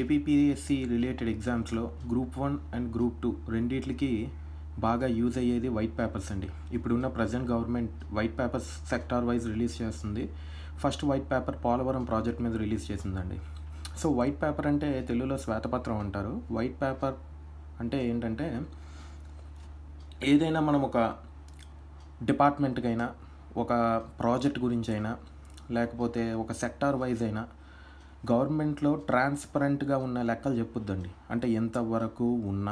APPSC related ఎగ్జామ్స్లో group 1 and group 2 రెండిట్లకి బాగా యూజ్ అయ్యేది వైట్ పేపర్స్ అండి. ఇప్పుడున్న present government white papers sector wise release చేస్తుంది. First white paper Polavaram project మీద రిలీజ్ చేసిందండి. సో వైట్ పేపర్ అంటే తెలుగులో శ్వేతపత్రం అంటారు. వైట్ పేపర్ అంటే ఏంటంటే ఏదైనా మనం ఒక డిపార్ట్మెంట్కైనా ఒక ప్రాజెక్ట్ గురించి అయినా లేకపోతే ఒక సెక్టార్ వైజ్ అయినా గవర్నమెంట్లో ట్రాన్స్పరెంట్గా ఉన్న లెక్కలు చెప్పుద్దండి. అంటే ఎంతవరకు ఉన్న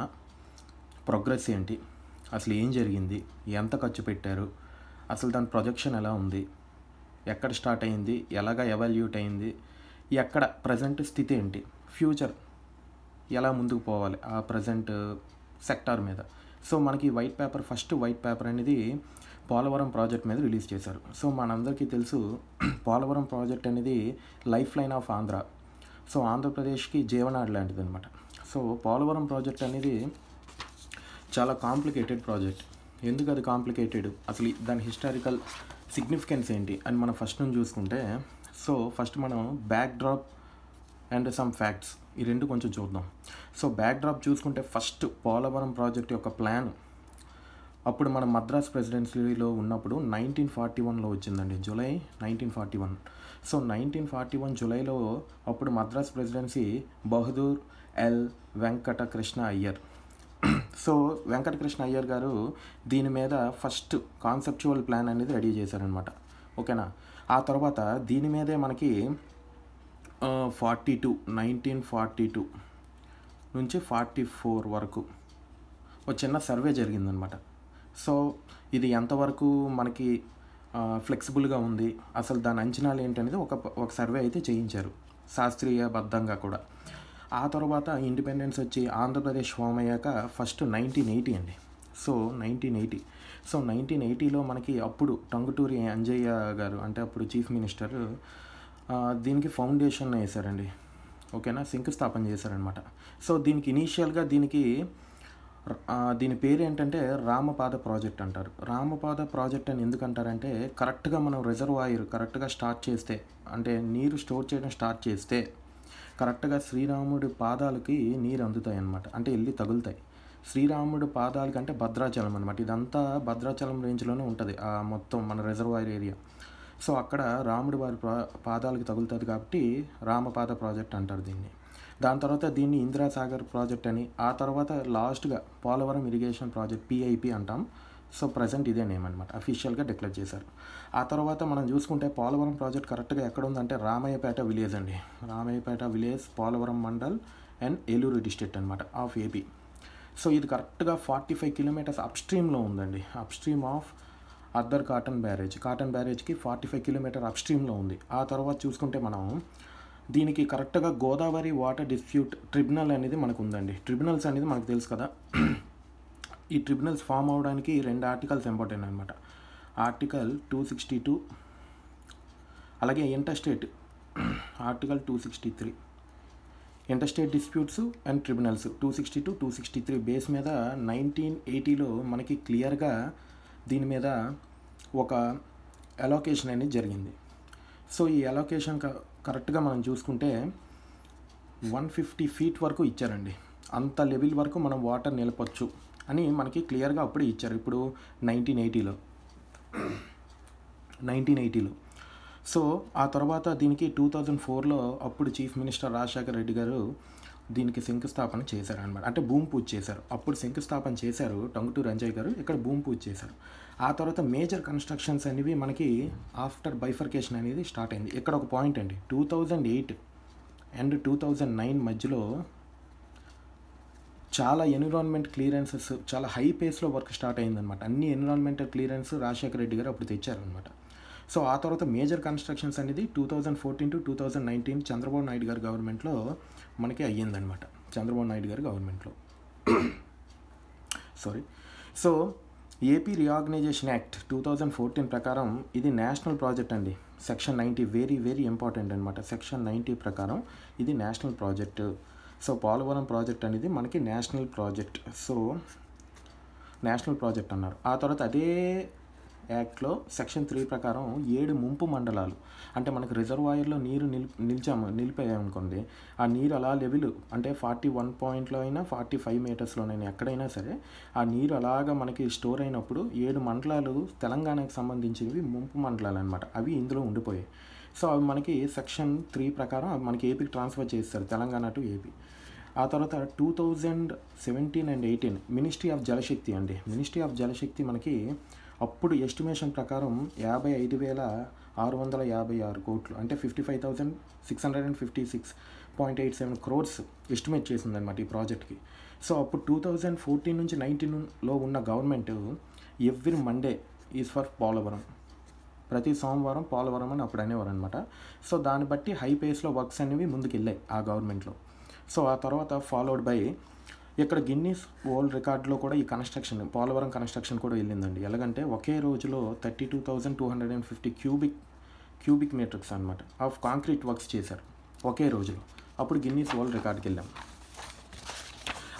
ప్రోగ్రెస్ ఏంటి, అసలు ఏం జరిగింది, ఎంత ఖర్చు పెట్టారు, అసలు దాని ప్రొజెక్షన్ ఎలా ఉంది, ఎక్కడ స్టార్ట్ అయింది, ఎలాగ ఎవాల్యూట్ అయింది, ఎక్కడ ప్రజెంట్ స్థితి ఏంటి, ఫ్యూచర్ ఎలా ముందుకు పోవాలి ఆ ప్రజెంట్ సెక్టార్ మీద. సో మనకి white paper first white paper అనేది పోలవరం ప్రాజెక్ట్ మీద రిలీజ్ చేశారు. సో మనందరికీ తెలుసు పోలవరం ప్రాజెక్ట్ అనేది life line of Andhra. So ఆంధ్రప్రదేశ్కి జీవనాడి లాంటిది అనమాట. సో పోలవరం ప్రాజెక్ట్ అనేది చాలా కాంప్లికేటెడ్ ప్రాజెక్ట్. ఎందుకు అది కాంప్లికేటెడ్, అసలు దాని హిస్టారికల్ సిగ్నిఫికెన్స్ ఏంటి అని మనం ఫస్ట్ నుంచి చూసుకుంటే, సో ఫస్ట్ మనం back drop and some facts ఈ రెండు కొంచెం చూద్దాం. సో బ్యాక్ డ్రాప్ చూసుకుంటే ఫస్ట్ పోలవరం ప్రాజెక్ట్ యొక్క ప్లాన్ అప్పుడు మనం మద్రాస్ ప్రెసిడెన్సీలో ఉన్నప్పుడు 1941లో వచ్చిందండి, జూలై 1941. సో 1941 జూలైలో అప్పుడు Madras presidency Bahadur L Venkatakrishna Iyer. So Venkatakrishna Iyer గారు దీని మీద ఫస్ట్ కాన్సెప్చువల్ ప్లాన్ అనేది రెడీ చేశారనమాట. ఓకేనా. ఆ తర్వాత దీని మీదే మనకి 1942 నుంచి 44 వరకు ఒక చిన్న సర్వే జరిగిందనమాట. సో ఇది ఎంతవరకు మనకి ఫ్లెక్సిబుల్గా ఉంది, అసలు దాని అంచనాలు ఏంటనేది ఒక సర్వే అయితే చేయించారు శాస్త్రీయబద్ధంగా కూడా. ఆ తర్వాత ఇండిపెండెన్స్ వచ్చి ఆంధ్రప్రదేశ్ ఫామ్ అయ్యాక ఫస్ట్ 1980 అండి. సో 1980లో మనకి అప్పుడు టంగుటూరి అంజయ్య గారు అంటే అప్పుడు చీఫ్ మినిస్టర్ దీనికి ఫౌండేషన్ వేశారండి. ఓకేనా, శంకుస్థాపన చేశారనమాట. సో దీనికి ఇనీషియల్గా దీని పేరు ఏంటంటే రామపాద ప్రాజెక్ట్ అంటారు. రామపాద ప్రాజెక్ట్ అని ఎందుకంటారంటే కరెక్ట్గా మనం రిజర్వాయర్ కరెక్ట్గా స్టార్ట్ చేస్తే, అంటే నీరు స్టోర్ చేయడం స్టార్ట్ చేస్తే కరెక్ట్గా శ్రీరాముడి పాదాలకి నీరు అందుతాయి అన్నమాట. అంటే వెళ్ళి తగులుతాయి. శ్రీరాముడి పాదాలకి అంటే భద్రాచలం అనమాట. ఇదంతా భద్రాచలం రేంజ్లోనే ఉంటుంది ఆ మొత్తం మన రిజర్వాయర్ ఏరియా. సో అక్కడ రాముడి వారి పాదాలకి తగులుతుంది కాబట్టి రామపాద ప్రాజెక్ట్ అంటారు దీన్ని. దాని తర్వాత దీన్ని ఇందిరాసాగర్ ప్రాజెక్ట్ అని, ఆ తర్వాత లాస్ట్గా పోలవరం ఇరిగేషన్ ప్రాజెక్ట్ పిఐపి అంటాం. సో ప్రజెంట్ ఇదే నేమ్ అనమాట, అఫీషియల్గా డిక్లేర్ చేశారు. ఆ తర్వాత మనం చూసుకుంటే పోలవరం ప్రాజెక్ట్ కరెక్ట్గా ఎక్కడ ఉందంటే రామయ్యపేట విలేజ్ అండి. Ramayyapeta village, Polavaram mandal and Eluru district అనమాట ఆఫ్ ఏపీ. సో ఇది కరెక్ట్గా 45 కిలోమీటర్స్ అప్ స్ట్రీమ్లో ఉందండి. Upstream of Arthur Cotton బ్యారేజ్కి 45 కిలోమీటర్ అప్ స్ట్రీమ్లో ఉంది. ఆ తర్వాత చూసుకుంటే మనం దీనికి కరెక్ట్గా గోదావరి వాటర్ డిస్ప్యూట్ ట్రిబ్యునల్ అనేది మనకు ఉందండి. ట్రిబ్యునల్స్ అనేది మనకు తెలుసు కదా. ఈ ట్రిబ్యునల్స్ ఫామ్ అవడానికి 2 ఆర్టికల్స్ ఇంపార్టెంట్ అనమాట. ఆర్టికల్ 262 అలాగే interstate article 263. Interstate disputes and tribunals 262, 263 base మీద 1980లో మనకి క్లియర్గా దీని మీద ఒక అలోకేషన్ అనేది జరిగింది. సో ఈ అలోకేషన్ కరెక్ట్గా మనం చూసుకుంటే 150 feet వరకు ఇచ్చారండి. అంత లెవెల్ వరకు మనం వాటర్ నిలపొచ్చు అని మనకి క్లియర్గా అప్పుడే ఇచ్చారు. ఇప్పుడు 1980లో. సో ఆ తర్వాత దీనికి 2004లో అప్పుడు చీఫ్ మినిస్టర్ రాజశేఖర రెడ్డి గారు దీనికి శంకుస్థాపన చేశారనమాట. అంటే భూమి పూజ చేశారు. అప్పుడు శంకుస్థాపన చేశారు టంగుటూరి అంజయ్య గారు, ఇక్కడ భూమి పూజ చేశారు. ఆ తర్వాత మేజర్ కన్స్ట్రక్షన్స్ అనేవి మనకి ఆఫ్టర్ బైఫర్కేషన్ అనేది స్టార్ట్ అయింది. ఇక్కడ ఒక పాయింట్ అండి, 2008 అండ్ 2009 మధ్యలో చాలా ఎన్విరాన్మెంట్ క్లియరెన్సెస్ చాలా హై పేస్లో వర్క్ స్టార్ట్ అయిందనమాట. అన్ని ఎన్విరాన్మెంటల్ క్లియరెన్స్ రాజశేఖర రెడ్డి గారు అప్పుడు తెచ్చారనమాట. సో ఆ తర్వాత మేజర్ కన్స్ట్రక్షన్స్ అనేది 2014 to 2019 చంద్రబాబు నాయుడు గారి గవర్నమెంట్లో మనకి అయ్యిందనమాట. చంద్రబాబు నాయుడు గారి గవర్నమెంట్లో సో ఏపీ రీఆర్గనైజేషన్ యాక్ట్ 2014 ప్రకారం ఇది నేషనల్ ప్రాజెక్ట్ అండి. సెక్షన్ 90 వెరీ వెరీ ఇంపార్టెంట్ అనమాట. సెక్షన్ 90 ప్రకారం ఇది national project. So Polavaram project అనేది మనకి national project. So national project అన్నారు. ఆ తర్వాత అదే యాక్ట్లో సెక్షన్ 3 ప్రకారం 7 ముంపు మండలాలు, అంటే మనకు రిజర్వాయర్లో నీరు నిలిపామనుకోండి, ఆ నీరు అలా లెవెల్ అంటే 41 పాయింట్లో అయినా 45 మీటర్స్లోనైనా ఎక్కడైనా సరే ఆ నీరు అలాగా మనకి స్టోర్ అయినప్పుడు 7 మండలాలు తెలంగాణకు సంబంధించినవి ముంపు మండలాలు అనమాట, అవి ఇందులో ఉండిపోయాయి. సో అవి మనకి సెక్షన్ 3 ప్రకారం అవి మనకి ఏపీకి ట్రాన్స్ఫర్ చేస్తారు, తెలంగాణ టు ఏపీ. ఆ తర్వాత 2017 అండ్ 18 మినిస్ట్రీ ఆఫ్ జలశక్తి అండి. మినిస్ట్రీ ఆఫ్ జలశక్తి మనకి అప్పుడు ఎస్టిమేషన్ ప్రకారం 55,656 కోట్లు, అంటే 55,656.87 crores ఎస్టిమేట్ చేసిందనమాట ఈ ప్రాజెక్ట్కి. సో అప్పుడు 2014 నుంచి 19లో ఉన్న government every Monday is for Polavaram, ప్రతి సోమవారం పోలవరం అని అప్పుడు అనేవారు అనమాట. సో దాన్ని బట్టి హై పేస్లో వర్క్స్ అనేవి ముందుకు వెళ్ళాయి ఆ గవర్నమెంట్లో. సో ఆ తర్వాత ఫాలోడ్ బై ఇక్కడ గిన్నీస్ వరల్డ్ రికార్డులో కూడా ఈ కన్స్ట్రక్షన్ పోలవరం కన్స్ట్రక్షన్ కూడా వెళ్ళిందండి. ఎలాగంటే ఒకే రోజులో 32,250 క్యూబిక్ మీటర్స్ అనమాట ఆఫ్ కాంక్రీట్ వర్క్స్ చేశారు ఒకే రోజులో. అప్పుడు గిన్నీస్ వరల్డ్ రికార్డ్కి వెళ్ళాం.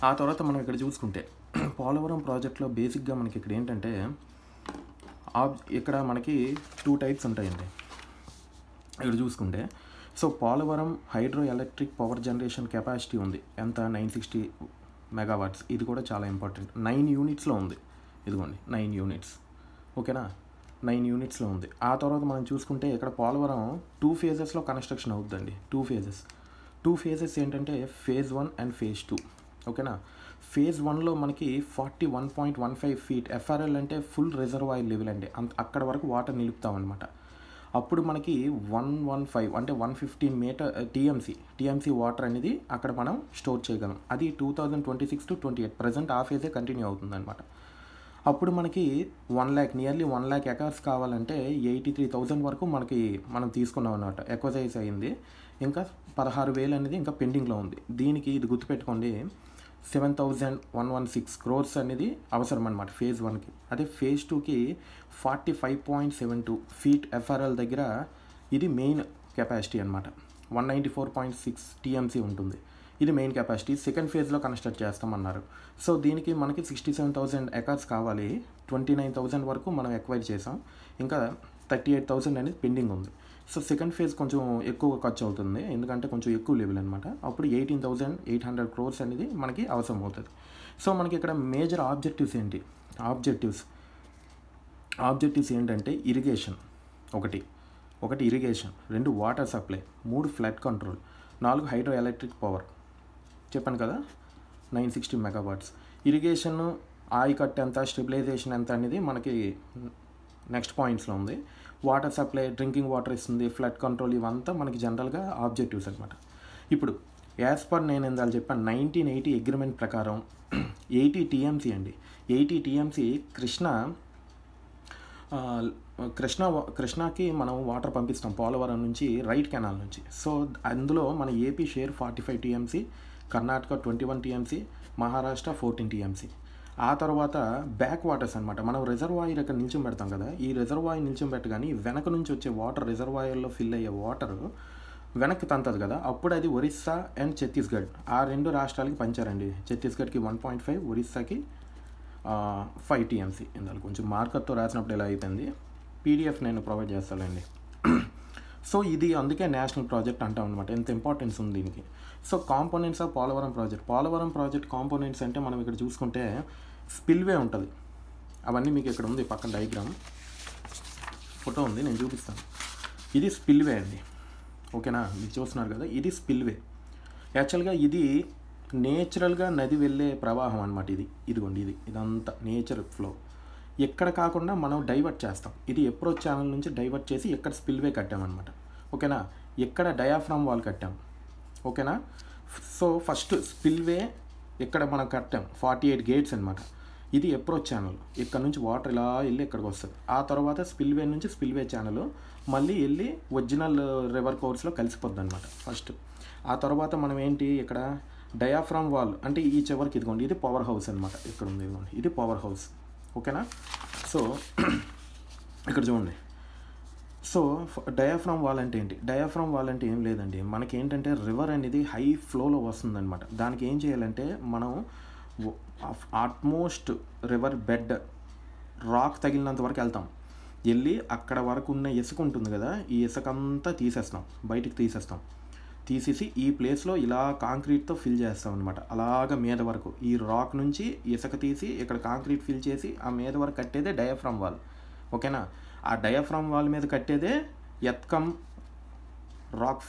ఆ తర్వాత మనం ఇక్కడ చూసుకుంటే పోలవరం ప్రాజెక్ట్లో బేసిక్గా మనకి ఇక్కడ ఏంటంటే ఇక్కడ మనకి 2 టైప్స్ ఉంటాయండి ఇక్కడ చూసుకుంటే. So Polavaram hydro electric power generation capacity ఉంది ఎంత, 960 మెగావాట్స్. ఇది కూడా చాలా ఇంపార్టెంట్. 9 యూనిట్స్లో ఉంది, ఇదిగోండి 9 యూనిట్స్, ఓకేనా, 9 యూనిట్స్లో ఉంది. ఆ తర్వాత మనం చూసుకుంటే ఇక్కడ పోలవరం 2 phases కన్స్ట్రక్షన్ అవుతుందండి. 2 phases ఏంటంటే phase 1 అండ్ phase 2, ఓకేనా. phase 1లో మనకి 41.15 feet ఎఫ్ఆర్ఎల్ అంటే ఫుల్ రిజర్వాయర్ లెవెల్ అండి, అక్కడ వరకు వాటర్ నిలుపుతామన్నమాట. అప్పుడు మనకి 115 అంటే 115 మీటర్ టీఎంసీ వాటర్ అనేది అక్కడ మనం స్టోర్ చేయగలం. అది 2026 to 28 ప్రజెంట్ ఆ ఫేజే కంటిన్యూ అవుతుందన్నమాట. అప్పుడు మనకి 1 lakh నియర్లీ 1 lakh ఎకర్స్ కావాలంటే 83,000 వరకు మనం తీసుకున్నాం అన్నమాట, ఎక్వైజ్ అయింది. ఇంకా 16,000 అనేది ఇంకా పెండింగ్లో ఉంది. దీనికి ఇది గుర్తుపెట్టుకోండి, 7,116 crores అనేది అవసరం అనమాట phase 1కి. అదే phase 2కి 45.72 feet ఎఫ్ఆర్ఎల్ దగ్గర ఇది మెయిన్ కెపాసిటీ అనమాట. 194.6 టీఎంసీ ఉంటుంది, ఇది మెయిన్ కెపాసిటీ. సెకండ్ ఫేజ్లో కన్స్ట్రక్ట్ చేస్తామన్నారు. సో దీనికి మనకి 67,000 ఎకర్స్ కావాలి. 29,000 వరకు మనం ఎక్వైర్ చేసాం, ఇంకా 38,000 అనేది పెండింగ్ ఉంది. సో సెకండ్ ఫేజ్ కొంచెం ఎక్కువ ఖర్చు అవుతుంది, ఎందుకంటే కొంచెం ఎక్కువ లెవెల్ అనమాట. అప్పుడు 18,800 crores అనేది మనకి అవసరం అవుతుంది. సో మనకి ఇక్కడ మేజర్ ఆబ్జెక్టివ్స్ ఏంటి, ఆబ్జెక్టివ్స్ ఏంటంటే ఇరిగేషన్, ఒకటి irrigation, 2 water supply, 3 flood control, 4 hydro electric power. చెప్పాను కదా 960 మెగావాట్స్. ఇరిగేషన్ ఆయకట్టు ఎంత, స్టెబిలైజేషన్ ఎంత అనేది మనకి నెక్స్ట్ పాయింట్స్లో ఉంది. వాటర్ సప్లై, డ్రింకింగ్ వాటర్ ఇస్తుంది, ఫ్లడ్ కంట్రోల్, ఇవంతా మనకి జనరల్గా ఆబ్జెక్టివ్స్ అనమాట. ఇప్పుడు యాజ్ పర్ నేను ఇందాక చెప్పాను 1980 అగ్రిమెంట్ ప్రకారం 80 టీఎంసీ అండి. 80 టీఎంసీ కృష్ణాకి మనం వాటర్ పంపిస్తాం పోలవరం నుంచి, రైట్ కెనాల్ నుంచి. సో అందులో మన AP share 45 TMC, Karnataka 21 TMC, Maharashtra 14 TMC. ఆ తర్వాత బ్యాక్ వాటర్స్ అనమాట. మనం రిజర్వాయర్ ఇక్కడ నిల్చొని పెడతాం కదా, ఈ రిజర్వాయర్ నిల్చొని పెట్టగానే వెనక నుంచి వచ్చే వాటర్, రిజర్వాయర్లో ఫిల్ అయ్యే వాటర్ వెనక్కి తంతది కదా, అప్పుడు అది ఒరిస్సా అండ్ ఛత్తీస్గఢ్, ఆ 2 రాష్ట్రాలకి పంచారండి. ఛత్తీస్గఢ్కి 1.5, ఒరిస్సాకి 5 టీఎంసీ. ఇందులో కొంచెం మార్కర్తో రాసినప్పుడు ఇలా అయిపోయింది, పీడిఎఫ్ నేను ప్రొవైడ్ చేస్తానండి. సో ఇది అందుకే నేషనల్ ప్రాజెక్ట్ అంటాం అనమాట, ఎంత ఇంపార్టెన్స్ ఉంది దీనికి. So components of Polavaram project components అంటే మనం ఇక్కడ చూసుకుంటే స్పిల్వే ఉంటుంది, అవన్నీ మీకు ఇక్కడ ఉంది పక్కన డయాగ్రామ్ ఫోటో ఉంది, నేను చూపిస్తాను. ఇది స్పిల్వే అండి, ఓకేనా, మీరు చూస్తున్నారు కదా, ఇది స్పిల్వే. యాక్చువల్గా ఇది నేచురల్గా నది వెళ్ళే ప్రవాహం అనమాట. ఇదిగోండి ఇదంతా నేచర్ ఫ్లో. ఎక్కడ కాకుండా మనం డైవర్ట్ చేస్తాం. ఇది అప్రోచ్ ఛానల్ నుంచి డైవర్ట్ చేసి ఎక్కడ స్పిల్వే కట్టామన్నమాట, ఓకేనా. ఎక్కడ డయాఫ్రామ్ వాల్ కట్టాం, ఓకేనా. సో ఫస్ట్ స్పిల్వే ఇక్కడ మనం కట్టాం 48 గేట్స్ అనమాట. ఇది అప్రోచ్ ఛానల్, ఇక్కడ నుంచి వాటర్ ఇలా వెళ్ళి ఇక్కడికి వస్తుంది. ఆ తర్వాత స్పిల్వే నుంచి స్పిల్వే ఛానల్ మళ్ళీ వెళ్ళి ఒరిజినల్ రివర్ కోర్స్లో కలిసిపోద్ది అనమాట ఫస్ట్. ఆ తర్వాత మనం ఏంటి ఇక్కడ డయాఫ్రామ్ వాల్ అంటే ఈ చివరికి ఇదిగోండి, ఇది పవర్ హౌస్ అనమాట, ఇక్కడ ఉంది ఇదిగోండి, ఇది పవర్ హౌస్, ఓకేనా. సో ఇక్కడ చూడండి. సో డయాఫ్రామ్ వాల్ అంటే ఏంటి, డయాఫ్రామ్ వాల్ అంటే ఏం లేదండి, మనకి ఏంటంటే రివర్ అనేది హై ఫ్లోలో వస్తుందన్నమాట. దానికి ఏం చేయాలంటే మనం ఆల్మోస్ట్ రివర్ బెడ్ రాక్ తగిలినంత వరకు వెళ్తాం. వెళ్ళి అక్కడ వరకు ఉన్న ఇసుక ఉంటుంది కదా, ఈ ఇసుక అంతా తీసేస్తాం, బయటికి తీసేస్తాం. తీసేసి ఈ ప్లేస్లో ఇలా కాంక్రీట్తో ఫిల్ చేస్తాం అనమాట. అలాగ మీద వరకు ఈ రాక్ నుంచి ఇసుక తీసి ఇక్కడ కాంక్రీట్ ఫిల్ చేసి ఆ మీద వరకు కట్టేదే డయాఫ్రమ్ వాల్. ఓకేనా? ఆ డయాఫ్రమ్ వాల్ మీద కట్టేదే ఎత్కమ్ రాక్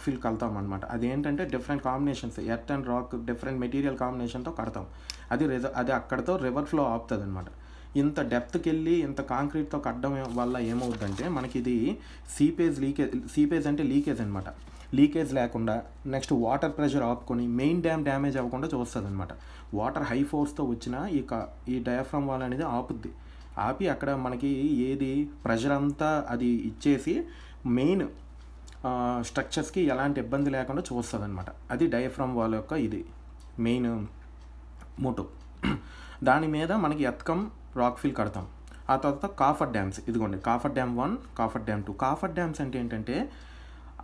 ఫిల్ కడతాం అనమాట. అదేంటంటే different combinations, earth and rock different material కాంబినేషన్తో కడతాం. అది అక్కడతో రివర్ ఫ్లో ఆపుతుంది అనమాట. ఇంత డెప్త్కి వెళ్ళి ఇంత కాంక్రీట్తో కట్టడం వల్ల ఏమవుతుందంటే మనకి ఇది సీపేజ్ అంటే లీకేజ్ అనమాట. లీకేజ్ లేకుండా నెక్స్ట్ వాటర్ ప్రెషర్ ఆపుకొని మెయిన్ డ్యామ్ డ్యామేజ్ అవ్వకుండా చూస్తుంది అనమాట. వాటర్ హై ఫోర్స్తో వచ్చిన ఈ డయాఫ్రమ్ వాల్ అనేది ఆపి అక్కడ మనకి ఏది ప్రెషర్ అంతా అది ఇచ్చేసి మెయిన్ స్ట్రక్చర్స్కి ఎలాంటి ఇబ్బంది లేకుండా చూస్తుంది అనమాట. అది డయాఫ్రమ్ వాల్ యొక్క ఇది మెయిన్ మోటో. దాని మీద మనకి ఎత్కమ్ రాక్ ఫిల్ కడతాం. ఆ తర్వాత కాఫర్ డ్యామ్స్, ఇదిగోండి coffer dam 1, coffer dam 2. Coffer dams అంటే ఏంటంటే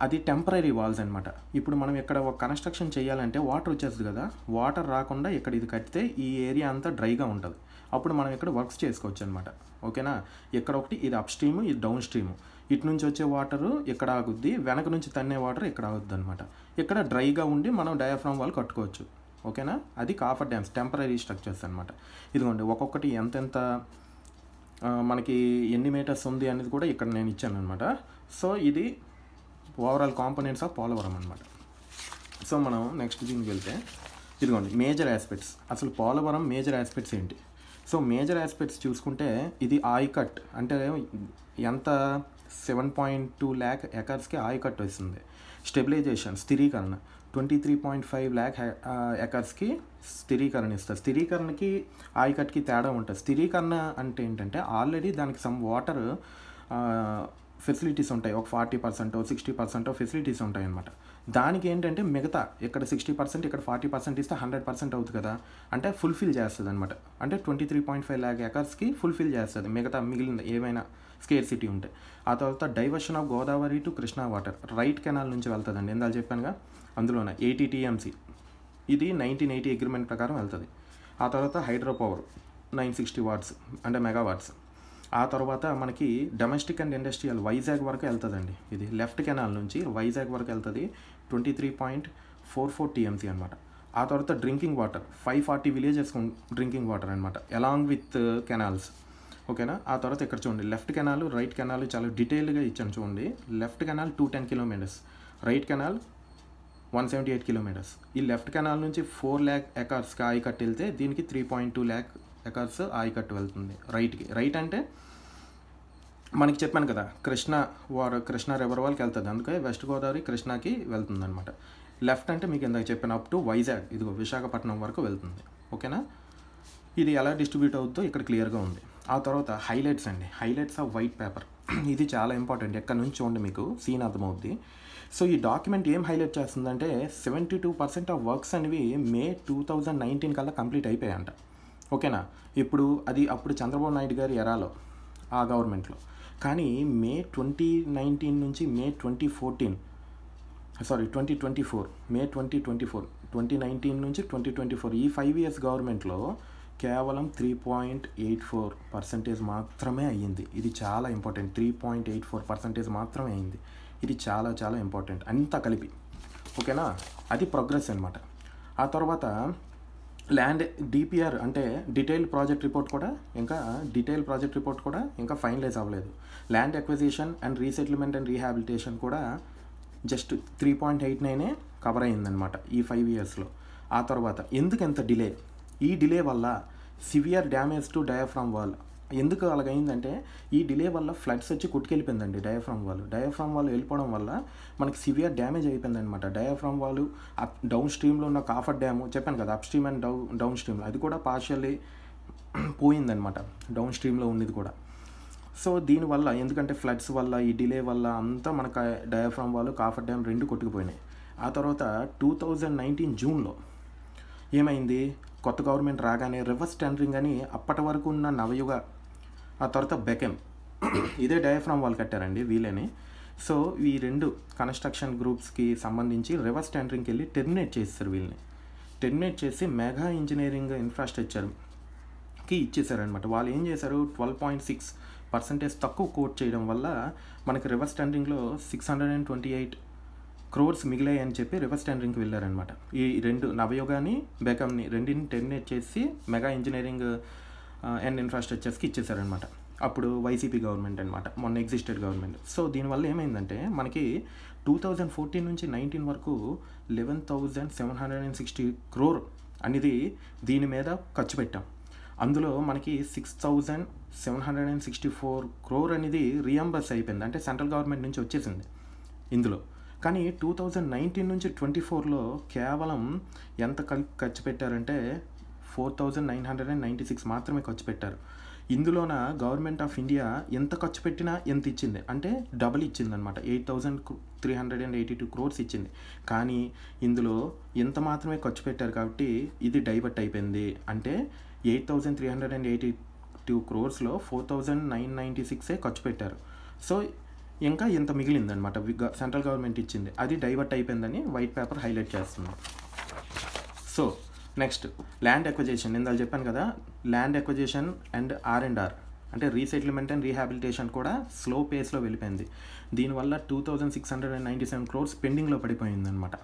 అది టెంపరీ వాల్స్ అనమాట. ఇప్పుడు మనం ఇక్కడ ఒక కన్స్ట్రక్షన్ చేయాలంటే వాటర్ వచ్చేస్తుంది కదా, వాటర్ రాకుండా ఇక్కడ ఇది కడితే ఈ ఏరియా అంతా డ్రైగా ఉంటుంది. అప్పుడు మనం ఇక్కడ వర్క్స్ చేసుకోవచ్చు అనమాట. ఓకేనా? ఇక్కడ ఒకటి ఇది అప్ స్ట్రీమ్, ఇది డౌన్ స్ట్రీమ్. ఇటు నుంచి వచ్చే వాటరు ఇక్కడ ఆగుద్ది, వెనక నుంచి తన్నే వాటర్ ఇక్కడ ఆగుద్ది అనమాట. ఇక్కడ డ్రైగా ఉండి మనం డయాఫ్రమ్ వాల్ కట్టుకోవచ్చు. ఓకేనా? అది కాఫర్ డ్యామ్స్ టెంపరీ స్ట్రక్చర్స్ అనమాట. ఇదిగోండి ఒక్కొక్కటి ఎంతెంత మనకి ఎన్ని మీటర్స్ ఉంది అనేది కూడా ఇక్కడ నేను ఇచ్చాను అనమాట. సో ఇది ఓవరాల్ కాంపోనెంట్స్ ఆఫ్ పోలవరం అనమాట. సో మనం నెక్స్ట్ దీనికి వెళ్తే ఇదిగోండి మేజర్ ఆస్పెక్ట్స్. అసలు పోలవరం మేజర్ ఆస్పెక్ట్స్ ఏంటి? సో మేజర్ ఆస్పెక్ట్స్ చూసుకుంటే ఇది ఆయకట్ అంటే ఎంత 7.2 lakh ఎకర్స్కి ఆయకట్ వస్తుంది. స్టెబిలైజేషన్ స్థిరీకరణ 23.5 lakh ఎకర్స్కి స్థిరీకరణ ఇస్తారు. స్థిరీకరణకి ఆయకట్కి తేడా ఉంటుంది. స్థిరీకరణ అంటే ఏంటంటే ఆల్రెడీ దానికి సమ్ వాటర్ ఫెసిలిటీస్ ఉంటాయి, ఒక 40% 60% ఫెసిలిటీస్ ఉంటాయి అన్నమాట. దానికి ఏంటంటే మిగతా ఇక్కడ 60% ఇక్కడ 40% ఇస్తే 100% అవుతుంది కదా, అంటే ఫుల్ఫిల్ చేస్తుంది అనమాట. అంటే 23.5 lakh ఎకర్స్కి ఫుల్ఫిల్ చేస్తుంది మిగతా మిగిలిన ఏమైనా స్కేర్ సిటీ ఉంటే. ఆ తర్వాత diversion of Godavari to Krishna water right canal నుంచి వెళ్తుందండి. ఇందాక చెప్పానుగా, అందులోనే 80 TMC ఇది 1980 అగ్రిమెంట్ ప్రకారం వెళ్తుంది. ఆ తర్వాత హైడ్రో పవర్ 960 watts అంటే మెగావాట్స్. ఆ తర్వాత మనకి డొమెస్టిక్ అండ్ ఇండస్ట్రియల్ వైజాగ్ వరకు వెళ్తుందండి. ఇది లెఫ్ట్ కెనాల్ నుంచి వైజాగ్ వరకు వెళ్తుంది, 23.44 TMC అనమాట. ఆ తర్వాత drinking water 540 villages drinking water అనమాట అలాంగ్ విత్ కెనాల్స్. ఓకేనా? ఆ తర్వాత ఇక్కడ చూడండి లెఫ్ట్ కెనాల్ రైట్ కెనాల్ చాలా డీటెయిల్గా ఇచ్చాను చూడండి. Left canal 210 kilometers, right canal 178 kilometers. ఈ లెఫ్ట్ కెనాల్ నుంచి 4 lakh ఎకర్స్కి ఆయకట్టు వెళ్తే దీనికి 3.2 lakh ఎకర్స్ ఆయకట్టు వెళ్తుంది రైట్కి. రైట్ అంటే మనకి చెప్పాను కదా కృష్ణా రివర్ వాళ్ళకి వెళ్తుంది, అందుకే వెస్ట్ గోదావరి కృష్ణాకి వెళ్తుంది అనమాట. లెఫ్ట్ అంటే మీకు ఇందాక చెప్పాను అప్ టు వైజాగ్, ఇదిగో విశాఖపట్నం వరకు వెళ్తుంది. ఓకేనా? ఇది ఎలా డిస్ట్రిబ్యూట్ అవుతుందో ఇక్కడ క్లియర్గా ఉంది. ఆ తర్వాత హైలైట్స్ అండి, హైలైట్స్ ఆఫ్ వైట్ పేపర్. ఇది చాలా ఇంపార్టెంట్. ఎక్కడ నుంచి చూడండి మీకు సీన్ అర్థమవుద్ది. సో ఈ డాక్యుమెంట్ ఏం హైలైట్ చేస్తుందంటే 72% ఆఫ్ వర్క్స్ అనేవి May 2019 కల్లా కంప్లీట్ అయిపోయాయంట. ఓకేనా? అప్పుడు చంద్రబాబు నాయుడు గారి ఎరాలో ఆ గవర్నమెంట్లో. కానీ May 2019 నుంచి May 2024 May 2024 2019 నుంచి 2024 ఈ 5 years గవర్నమెంట్లో కేవలం 3.84% మాత్రమే అయ్యింది. ఇది చాలా ఇంపార్టెంట్. 3.84% మాత్రమే అయింది. ఇది చాలా చాలా ఇంపార్టెంట్ అంతా కలిపి. ఓకేనా? అది ప్రోగ్రెస్ అనమాట. ఆ తర్వాత ల్యాండ్ డిపిఆర్ అంటే డీటెయిల్ ప్రాజెక్ట్ రిపోర్ట్ కూడా ఇంకా ఫైనలైజ్ అవ్వలేదు. Land acquisition and resettlement and rehabilitation కూడా జస్ట్ 3.89 కవర్ అయిందనమాట ఈ 5 yearsలో. ఆ తర్వాత ఎందుకు ఎంత డిలే? ఈ డిలే వల్ల severe damage to diaphragm wall. ఎందుకు అలాగైందంటే ఈ డిలే వల్ల ఫ్లడ్స్ వచ్చి కొట్టుకెళ్ళిపోయిందండి డయాఫ్రమ్ వాల్ వెళ్ళిపోవడం వల్ల మనకి సివియర్ డ్యామేజ్ అయిపోయిందనమాట. డయాఫ్రమ్ వాల్ డౌన్ స్ట్రీమ్లో ఉన్న కాఫర్ డ్యాము చెప్పాను కదా, అప్ స్ట్రీమ్ అండ్ డౌన్ స్ట్రీమ్లో అది కూడా పార్షియల్లీ పోయిందనమాట, డౌన్ స్ట్రీమ్లో ఉన్నది కూడా. సో దీనివల్ల ఎందుకంటే ఫ్లడ్స్ వల్ల ఈ డిలే వల్ల అంతా మనకు డయాఫ్రమ్ వాల్ కాఫర్ డ్యామ్ రెండు కొట్టుకుపోయినాయి. ఆ తర్వాత 2019 జూన్లో ఏమైంది, కొత్త గవర్నమెంట్ రాగానే రివర్స్ టెండరింగ్ అని అప్పటి వరకు ఉన్న నవయుగ, ఆ తర్వాత బెకెమ్ ఇదే డయాఫ్రమ్ వాల్ కట్టారండి వీళ్ళని. సో ఈ 2 కన్స్ట్రక్షన్ గ్రూప్స్కి సంబంధించి రివర్స్ టెండరింగ్కి వెళ్ళి టెర్మినేట్ చేస్తారు. వీళ్ళని టెర్మినేట్ చేసి మెగా ఇంజనీరింగ్ ఇన్ఫ్రాస్ట్రక్చర్కి ఇచ్చేసారనమాట. వాళ్ళు ఏం చేశారు, 12.6 పర్సంటేజ్ తక్కువ కోట్ చేయడం వల్ల మనకి రివర్స్ టెండరింగ్లో 628 crores మిగిలాయి అని చెప్పి రివర్స్ టెండరింగ్కి వెళ్ళారనమాట. ఈ రెండు నవయోగాని బెకమ్ని రెండింటిని టెర్మినేట్ చేసి మెగా ఇంజనీరింగ్ అండ్ ఇన్ఫ్రాస్ట్రక్చర్స్కి ఇచ్చేసారనమాట. అప్పుడు వైసీపీ గవర్నమెంట్ అనమాట, మొన్న ఎగ్జిస్టెడ్ గవర్నమెంట్. సో దీనివల్ల ఏమైందంటే మనకి 2014 నుంచి 19 వరకు 11,760 crore అనేది దీని మీద ఖర్చు పెట్టాం. అందులో మనకి 6,764 crore అనేది రీఎంబర్స్ అయిపోయింది, అంటే సెంట్రల్ గవర్నమెంట్ నుంచి వచ్చేసింది ఇందులో. కానీ 2019 నుంచి 24లో కేవలం ఎంత ఖర్చు పెట్టారంటే 4,996 మాత్రమే ఖర్చు పెట్టారు. ఇందులోన గవర్నమెంట్ ఆఫ్ ఇండియా ఎంత ఖర్చు పెట్టినా ఎంత ఇచ్చింది అంటే డబుల్ ఇచ్చిందనమాట, 8,382 crores ఇచ్చింది. కానీ ఇందులో ఎంత మాత్రమే ఖర్చు పెట్టారు కాబట్టి ఇది డైవర్ట్ అయిపోయింది. అంటే 8,382 crores-లో 4,996 ఖర్చు పెట్టారు. సో ఇంకా ఇంత మిగిలిందనమాట సెంట్రల్ గవర్నమెంట్ ఇచ్చింది, అది డైవర్ట్ అయిపోయిందని వైట్ పేపర్ హైలైట్ చేస్తున్నాం. So next land acquisition. ఇందాక చెప్పాను కదా, ల్యాండ్ ఎక్విజిషన్ అండ్ R&R అంటే రీసెటిల్మెంట్ అండ్ రీహాబిలిటేషన్ కూడా స్లో పేస్లో వెళ్ళిపోయింది. దీనివల్ల 2,697 crores పెండింగ్లో పడిపోయిందనమాట.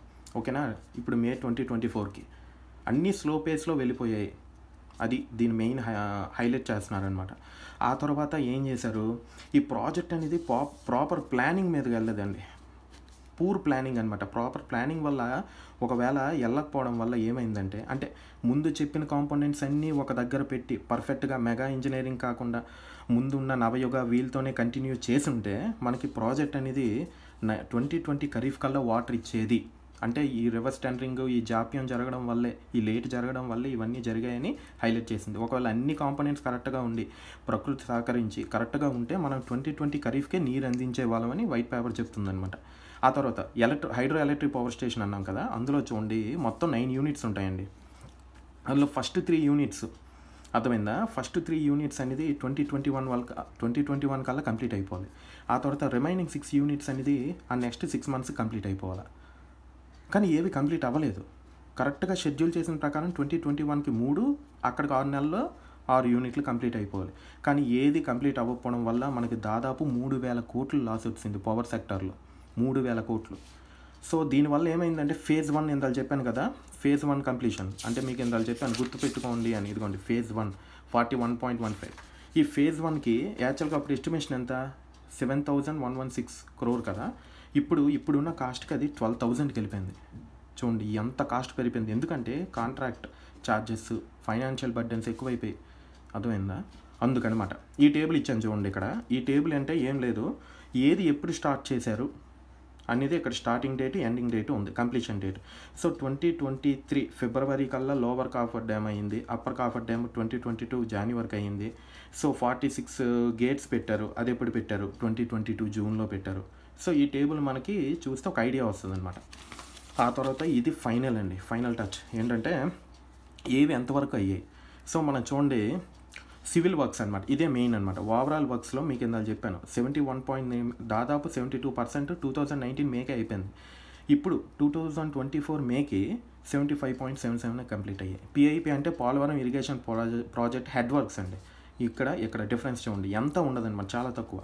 ఓకేనా, ఇప్పుడు మే 2024కి అన్నీ స్లో పేస్లో వెళ్ళిపోయాయి. అది దీని మెయిన్ హైలైట్ చేస్తున్నారనమాట. ఆ తర్వాత ఏం చేశారు, ఈ ప్రాజెక్ట్ అనేది ప్రాపర్ ప్లానింగ్ మీదకి వెళ్ళదండి, పూర్ ప్లానింగ్ అనమాట. ప్రాపర్ ప్లానింగ్ వల్ల ఒకవేళ వెళ్ళకపోవడం వల్ల ఏమైందంటే, అంటే ముందు చెప్పిన కాంపోనెంట్స్ అన్నీ ఒక దగ్గర పెట్టి పర్ఫెక్ట్గా మెగా ఇంజనీరింగ్ కాకుండా ముందున్న నవయుగ వీళ్ళతోనే కంటిన్యూ చేసుంటే మనకి ప్రాజెక్ట్ అనేది 2020 ఖరీఫ్ కల్లా వాటర్ ఇచ్చేది. అంటే ఈ రివర్స్ టెండరింగ్, ఈ జాప్యం జరగడం వల్లే, ఈ లేట్ జరగడం వల్లే ఇవన్నీ జరిగాయని హైలైట్ చేసింది. ఒకవేళ అన్ని కాంపోనెంట్స్ కరెక్ట్గా ఉండి ప్రకృతి సహకరించి కరెక్ట్గా ఉంటే మనం 2020 ఖరీఫ్కే నీరు అందించే వాళ్ళమని వైట్ పేపర్ చెప్తుందనమాట. ఆ తర్వాత హైడ్రో ఎలక్ట్రిక్ పవర్ స్టేషన్ అన్నాం కదా, అందులో చూడండి మొత్తం 9 యూనిట్స్ ఉంటాయండి. అందులో ఫస్ట్ 3 యూనిట్స్ అర్థమైందా, ఫస్ట్ 3 యూనిట్స్ అనేది 2021 కల్లా కంప్లీట్ అయిపోవాలి. ఆ తర్వాత రిమైనింగ్ 6 యూనిట్స్ అనేది ఆ నెక్స్ట్ 6 months కంప్లీట్ అయిపోవాలి. కానీ ఏవి కంప్లీట్ అవ్వలేదు. కరెక్ట్గా షెడ్యూల్ చేసిన ప్రకారం 2021కి 3, అక్కడికి 6 నెలల్లో 6 యూనిట్లు కంప్లీట్ అయిపోవాలి. కానీ ఏది కంప్లీట్ అవ్వకపోవడం వల్ల మనకి దాదాపు 3,000 కోట్లు లాస్ వచ్చింది పవర్ సెక్టార్లో, 3,000 కోట్లు. సో దీనివల్ల ఏమైందంటే phase 1 ఇందాక చెప్పాను కదా, phase 1 కంప్లీషన్ అంటే మీకు ఇందాక చెప్పాను గుర్తుపెట్టుకోండి అని. ఇదిగోండి phase 1 41.15. ఈ phase 1కి యాక్చువల్గా అప్పుడు ఎస్టిమేషన్ ఎంత 7,116 crore కదా, ఇప్పుడున్న కాస్ట్కి అది 12,000కి వెళ్ళిపోయింది. చూడండి ఎంత కాస్ట్ పెరిగిపోయింది, ఎందుకంటే కాంట్రాక్ట్ ఛార్జెస్, ఫైనాన్షియల్ బర్డెన్స్ ఎక్కువైపోయి, అర్థమైందా, అందుకనమాట. ఈ టేబుల్ ఇచ్చాను చూడండి ఇక్కడ. ఈ టేబుల్ అంటే ఏం లేదు, ఏది ఎప్పుడు స్టార్ట్ చేశారు అనేది ఇక్కడ స్టార్టింగ్ డేట్, ఎండింగ్ డేట్ ఉంది, కంప్లీషన్ డేట్. సో 2023 ఫిబ్రవరి కల్లా లోవర్ కాఫర్ డ్యామ్ అయ్యింది, అప్పర్ కాఫర్ డ్యామ్ 2022 జాన్యువరికి అయ్యింది. సో 46 గేట్స్ పెట్టారు, అది ఎప్పుడు పెట్టారు 2022 జూన్లో పెట్టారు. సో ఈ టేబుల్ మనకి చూస్తే ఒక ఐడియా వస్తుంది అనమాట. ఆ తర్వాత ఇది ఫైనల్ అండి, ఫైనల్ టచ్ ఏంటంటే ఏవి ఎంతవరకు అయ్యాయి. సో మనం చూడండి సివిల్ వర్క్స్ అనమాట, ఇదే మెయిన్ అనమాట. ఓవరాల్ వర్క్స్లో మీకు ఇందాక చెప్పాను 71 దాదాపు 72% 2019 మేకే అయిపోయింది. ఇప్పుడు 2024 మేకి 75.77 కంప్లీట్ అయ్యాయి. పిఐపి అంటే Polavaram irrigation project head works అండి. ఇక్కడ డిఫరెన్స్ చూడండి ఎంత ఉండదన్నమాట, చాలా తక్కువ.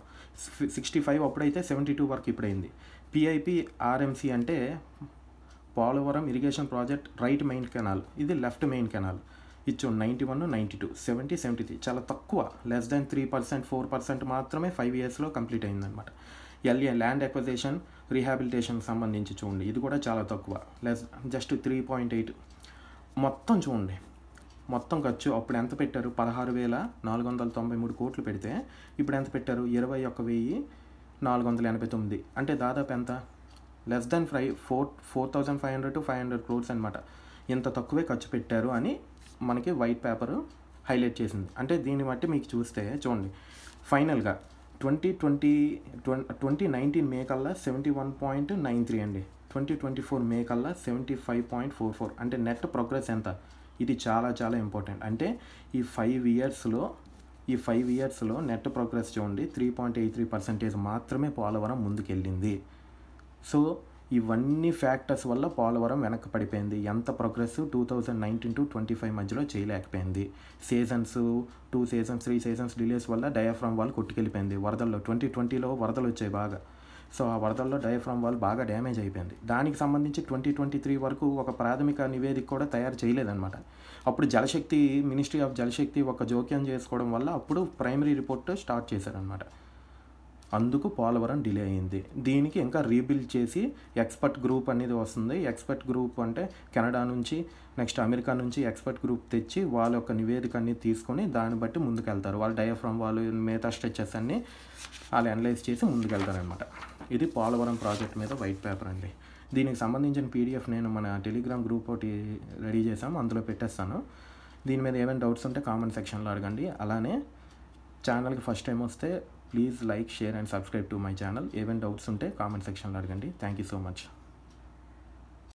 65 అప్పుడైతే 72 వరకు ఇప్పుడైంది. పిఐపి ఆర్ఎంసి అంటే Polavaram irrigation project right main canal, ఇది లెఫ్ట్ మెయిన్ కెనాల్. ఇచ్చు 91, 92, 70, 73 చాలా తక్కువ, లెస్ దాన్ 3%, 4% మాత్రమే 5 yearsలో కంప్లీట్ అయిందనమాట. ల్యాండ్ ఎక్విజిషన్ రీహాబిలిటేషన్ సంబంధించి చూడండి, ఇది కూడా చాలా తక్కువ, జస్ట్ 3.8. మొత్తం చూడండి, మొత్తం ఖర్చు అప్పుడు ఎంత పెట్టారు 16,493 కోట్లు పెడితే ఇప్పుడు ఎంత పెట్టారు 21,489. అంటే దాదాపు ఎంత, లెస్ దాన్ 4,500 to 500 crores అనమాట. ఇంత తక్కువే ఖర్చు పెట్టారు అని మనకి వైట్ పేపర్ హైలైట్ చేసింది. అంటే దీన్ని బట్టి మీకు చూస్తే చూడండి, ఫైనల్గా 2019 మే కల్లా 71.93 అండి, 2024 మే కల్లా 75.44. అంటే నెట్ ప్రోగ్రెస్ ఎంత, ఇది చాలా చాలా ఇంపార్టెంట్. అంటే ఈ 5 ఇయర్స్లో నెట్ ప్రోగ్రెస్ చూడండి 3.83% మాత్రమే పోలవరం ముందుకెళ్ళింది. సో ఇవన్నీ ఫ్యాక్టర్స్ వల్ల పోలవరం వెనక్కి పడిపోయింది. ఎంత ప్రోగ్రెస్ 2019 to 25 మధ్యలో చేయలేకపోయింది. సీజన్స్ 2 సీజన్స్ 3 సీజన్స్ డిలేస్ వల్ల డయాఫ్రామ్ వాల్ కొట్టుకెళ్ళిపోయింది. వరదల్లో 2020లో వరదలు వచ్చాయి బాగా. సో ఆ వరదల్లో డయాఫ్రామ్ వాల్ బాగా డ్యామేజ్ అయిపోయింది. దానికి సంబంధించి 2023 వరకు ఒక ప్రాథమిక నివేదిక కూడా తయారు చేయలేదన్నమాట. అప్పుడు జలశక్తి మినిస్ట్రీ ఆఫ్ జలశక్తి ఒక జోక్యం చేసుకోవడం వల్ల అప్పుడు ప్రైమరీ రిపోర్ట్ స్టార్ట్ చేశారనమాట. అందుకు పోలవరం డిలే అయింది. దీనికి ఇంకా రీబిల్డ్ చేసి ఎక్స్పర్ట్ గ్రూప్ అనేది వస్తుంది. ఎక్స్పర్ట్ గ్రూప్ అంటే కెనడా నుంచి నెక్స్ట్ అమెరికా నుంచి ఎక్స్పర్ట్ గ్రూప్ తెచ్చి వాళ్ళ యొక్క నివేదిక అన్ని తీసుకొని దాన్ని బట్టి ముందుకెళ్తారు. వాళ్ళు డయాఫ్రామ్ వాళ్ళు మిగతా స్ట్రెచెస్ అన్నీ వాళ్ళు అనలైజ్ చేసి ముందుకెళ్తారనమాట. ఇది పోలవరం ప్రాజెక్ట్ మీద వైట్ పేపర్ అండి. దీనికి సంబంధించిన పీడిఎఫ్ నేను మన టెలిగ్రామ్ గ్రూప్ ఒకటి రెడీ చేసాము, అందులో పెట్టేస్తాను. దీని మీద ఏమైనా డౌట్స్ ఉంటే కామెంట్ సెక్షన్లో అడగండి. అలానే ఛానల్కి ఫస్ట్ టైం వస్తే please like, share and subscribe to my channel. ఏమైనా డౌట్స్ ఉంటే కామెంట్ సెక్షన్లో అడగండి. Thank you so much.